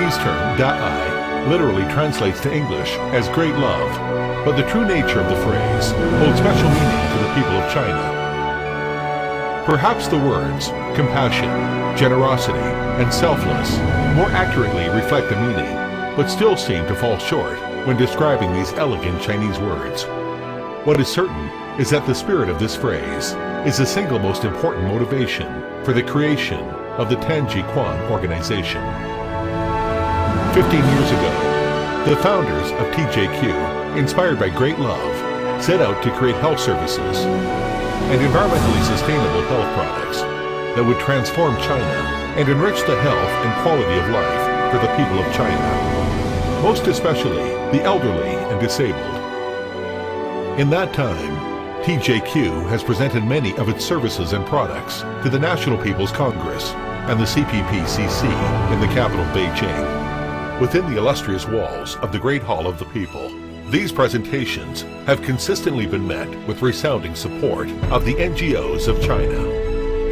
Chinese term da'ai literally translates to English as great love, but the true nature of the phrase holds special meaning to the people of China. Perhaps the words compassion, generosity, and selfless more accurately reflect the meaning, but still seem to fall short when describing these elegant Chinese words. What is certain is that the spirit of this phrase is the single most important motivation for the creation of the Tenji Quan organization. 15 years ago, the founders of TJQ, inspired by great love, set out to create health services and environmentally sustainable health products that would transform China and enrich the health and quality of life for the people of China, most especially the elderly and disabled. In that time, TJQ has presented many of its services and products to the National People's Congress and the CPPCC in the capital Beijing, within the illustrious walls of the Great Hall of the People. These presentations have consistently been met with resounding support of the NGOs of China.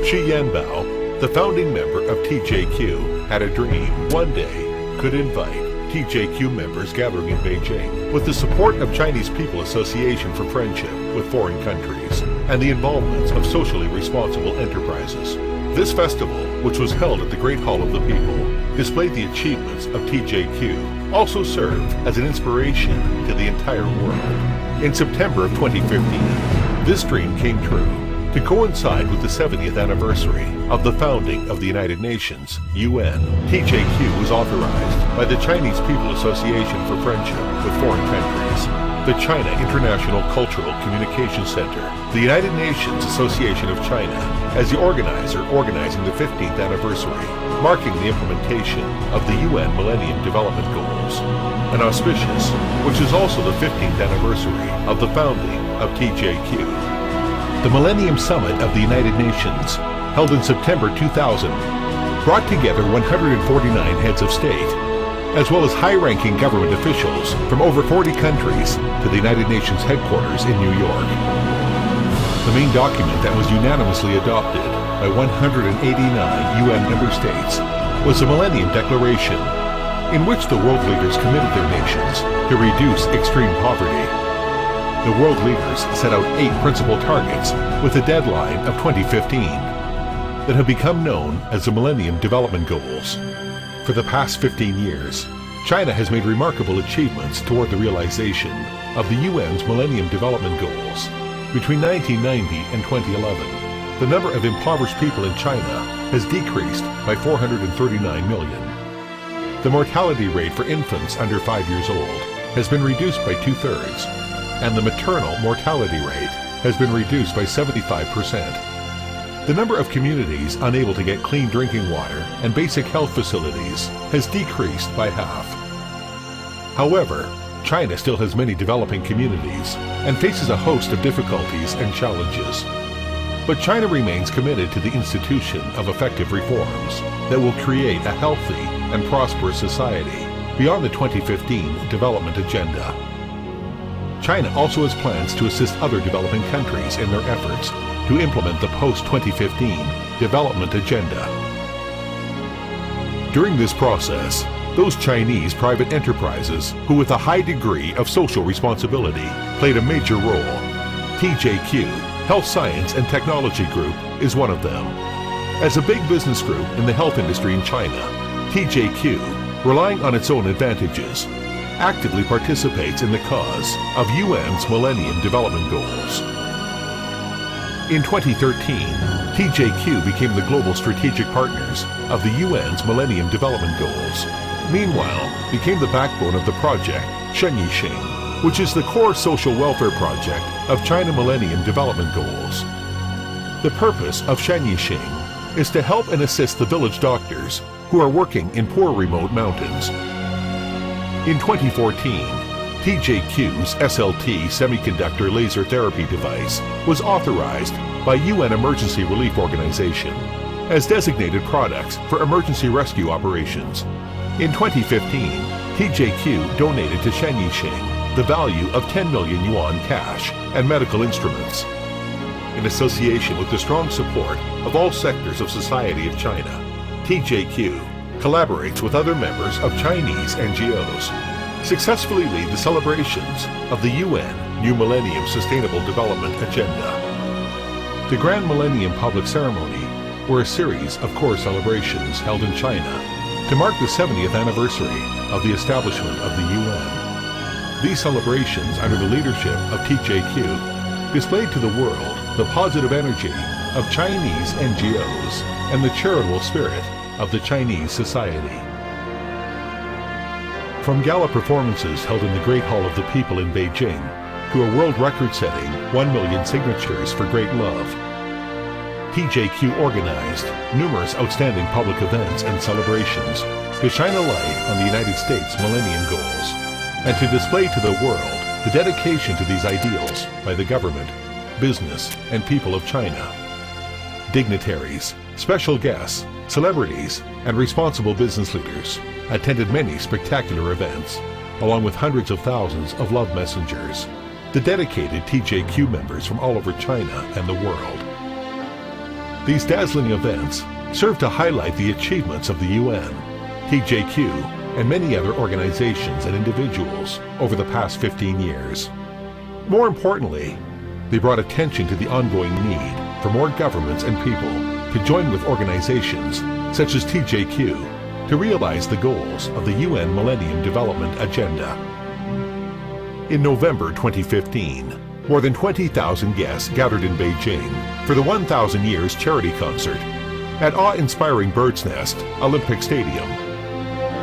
Shi Yanbao, the founding member of TJQ, had a dream one day could invite TJQ members gathering in Beijing with the support of Chinese People Association for Friendship with Foreign Countries and the involvement of socially responsible enterprises. This festival, which was held at the Great Hall of the People, displayed the achievements of TJQ, also served as an inspiration to the entire world. In September of 2015, this dream came true. To coincide with the 70th anniversary of the founding of the United Nations, UN, TJQ was authorized by the Chinese People Association for Friendship with Foreign Countries, the China International Cultural Communication Center, the United Nations Association of China, as the organizer organizing the 15th anniversary, marking the implementation of the UN Millennium Development Goals, and auspicious, which is also the 15th anniversary of the founding of TJQ. The Millennium Summit of the United Nations, held in September 2000, brought together 149 heads of state, as well as high-ranking government officials from over 40 countries to the United Nations headquarters in New York. The main document that was unanimously adopted by 189 UN member states was the Millennium Declaration, in which the world leaders committed their nations to reduce extreme poverty. The world leaders set out 8 principal targets with a deadline of 2015 that have become known as the Millennium Development Goals. For the past 15 years, China has made remarkable achievements toward the realization of the UN's Millennium Development Goals. Between 1990 and 2011, the number of impoverished people in China has decreased by 439 million. The mortality rate for infants under 5 years old has been reduced by 2/3, and the maternal mortality rate has been reduced by 75%. The number of communities unable to get clean drinking water and basic health facilities has decreased by half. However, China still has many developing communities and faces a host of difficulties and challenges. But China remains committed to the institution of effective reforms that will create a healthy and prosperous society beyond the 2015 development agenda. China also has plans to assist other developing countries in their efforts to implement the post-2015 development agenda. During this process, those Chinese private enterprises who with a high degree of social responsibility played a major role. TJQ, Health Science and Technology Group, is one of them. As a big business group in the health industry in China, TJQ, relying on its own advantages, actively participates in the cause of UN's Millennium Development Goals. In 2013, TJQ became the global strategic partners of the UN's Millennium Development Goals. Meanwhile, became the backbone of the project Shenyixing, which is the core social welfare project of China Millennium Development Goals. The purpose of Shenyixing is to help and assist the village doctors who are working in poor remote mountains. In 2014, TJQ's SLT semiconductor laser therapy device was authorized by UN Emergency Relief Organization as designated products for emergency rescue operations. In 2015, TJQ donated to Shenyixing the value of 10 million yuan cash and medical instruments. In association with the strong support of all sectors of society of China, TJQ collaborates with other members of Chinese NGOs, successfully lead the celebrations of the UN New Millennium Sustainable Development Agenda. The Grand Millennium Public Ceremony were a series of core celebrations held in China to mark the 70th anniversary of the establishment of the UN. These celebrations, under the leadership of TJQ, displayed to the world the positive energy of Chinese NGOs and the charitable spirit of the Chinese society. From gala performances held in the Great Hall of the People in Beijing to a world record-setting 1 million signatures for great love, TJQ organized numerous outstanding public events and celebrations to shine a light on the United States Millennium Goals and to display to the world the dedication to these ideals by the government, business, and people of China. Dignitaries, special guests, celebrities, and responsible business leaders attended many spectacular events, along with hundreds of thousands of love messengers, the dedicated TJQ members from all over China and the world. These dazzling events serve to highlight the achievements of the UN, TJQ, and many other organizations and individuals over the past 15 years. More importantly, they brought attention to the ongoing need for more governments and people to join with organizations such as TJQ to realize the goals of the UN Millennium Development Agenda. In November 2015, more than 20,000 guests gathered in Beijing for the 1,000 Years charity concert at awe-inspiring Bird's Nest Olympic Stadium.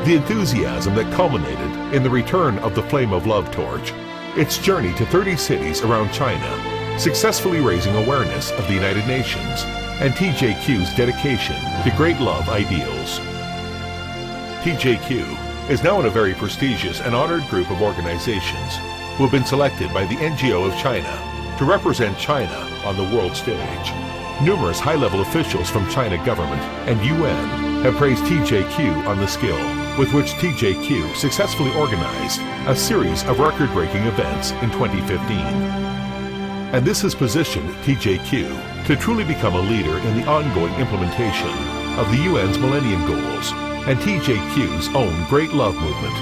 The enthusiasm that culminated in the return of the Flame of Love torch, its journey to 30 cities around China, successfully raising awareness of the United Nations and TJQ's dedication to great love ideals. TJQ is now in a very prestigious and honored group of organizations who have been selected by the NGO of China to represent China on the world stage. Numerous high-level officials from China government and UN have praised TJQ on the skill with which TJQ successfully organized a series of record-breaking events in 2015. And this has positioned TJQ to truly become a leader in the ongoing implementation of the UN's Millennium Goals and TJQ's own Great Love movement.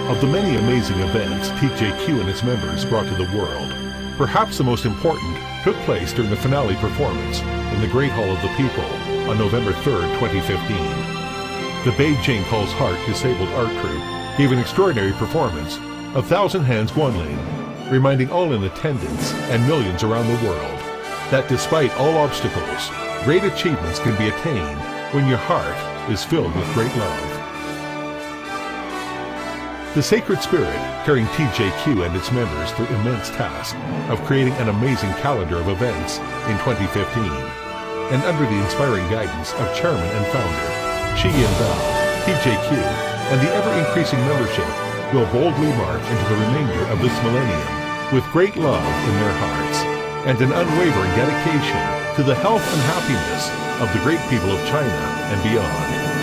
Of the many amazing events TJQ and its members brought to the world, perhaps the most important took place during the finale performance in the Great Hall of the People on November 3rd, 2015. The Beijing Pulse Heart Disabled Art Troupe gave an extraordinary performance of Thousand Hands Guanling, reminding all in attendance and millions around the world that despite all obstacles, great achievements can be attained when your heart is filled with great love. The sacred spirit carrying TJQ and its members through immense task of creating an amazing calendar of events in 2015, and under the inspiring guidance of Chairman and Founder Shi Bao, TJQ, and the ever-increasing membership will boldly march into the remainder of this millennium with great love in their hearts and an unwavering dedication to the health and happiness of the great people of China and beyond.